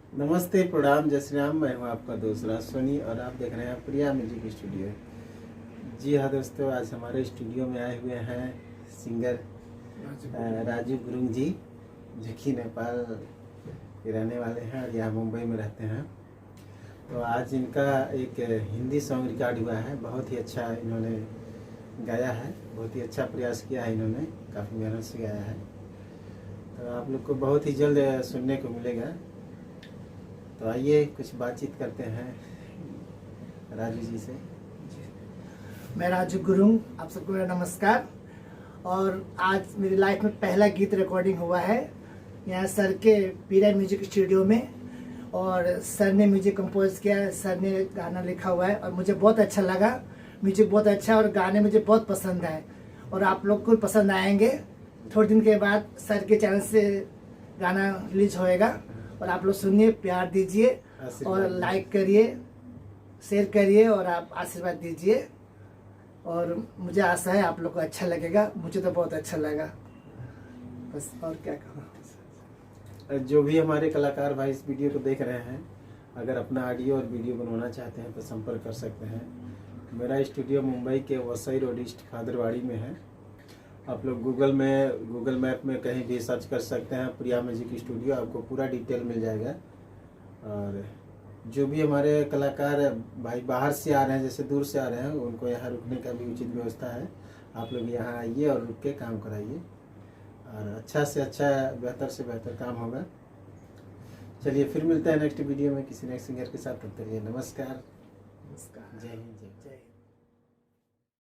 नमस्ते, प्रणाम, जय श्री राम। मैं हूँ आपका दोस्त राज सोनी और आप देख रहे हैं प्रिया म्यूजिक स्टूडियो। जी हाँ दोस्तों, आज हमारे स्टूडियो में आए हुए हैं सिंगर राजू गुरुंग जी, जो कि नेपाल के रहने वाले हैं और यहाँ मुंबई में रहते हैं। तो आज इनका एक हिंदी सॉन्ग रिकॉर्ड हुआ है। बहुत ही अच्छा इन्होंने गाया है, बहुत ही अच्छा प्रयास किया है इन्होंने, काफ़ी मेहनत से गाया है। तो आप लोग को बहुत ही जल्द सुनने को मिलेगा। तो आइए कुछ बातचीत करते हैं राजू जी से। मैं राजू गुरुंग, आप सबको मेरा नमस्कार। और आज मेरी लाइफ में पहला गीत रिकॉर्डिंग हुआ है यहाँ सर के प्रिया म्यूजिक स्टूडियो में। और सर ने म्यूजिक कंपोज किया, सर ने गाना लिखा हुआ है और मुझे बहुत अच्छा लगा। म्यूजिक बहुत अच्छा है और गाने मुझे बहुत पसंद आए और आप लोग को पसंद आएंगे। थोड़े दिन के बाद सर के चैनल से गाना रिलीज होएगा और आप लोग सुनिए, प्यार दीजिए और लाइक करिए, शेयर करिए और आप आशीर्वाद दीजिए। और मुझे आशा है आप लोग को अच्छा लगेगा। मुझे तो बहुत अच्छा लगा, बस और क्या कहूँ। जो भी हमारे कलाकार भाई इस वीडियो को देख रहे हैं, अगर अपना ऑडियो और वीडियो बनवाना चाहते हैं तो संपर्क कर सकते हैं। मेरा स्टूडियो मुंबई के वसई रोड ईस्ट खादरवाड़ी में है। आप लोग गूगल मैप में कहीं भी सर्च कर सकते हैं प्रिया म्यूजिक स्टूडियो, आपको पूरा डिटेल मिल जाएगा। और जो भी हमारे कलाकार भाई बाहर से आ रहे हैं, जैसे दूर से आ रहे हैं, उनको यहाँ रुकने का भी उचित व्यवस्था है। आप लोग यहाँ आइए और रुक के काम कराइए और अच्छा से अच्छा, बेहतर से बेहतर काम होगा। चलिए फिर मिलते हैं नेक्स्ट वीडियो में किसी नेक्स्ट सिंगर के साथ। तब तक नमस्कार, नमस्कार, जय हिंद, जय।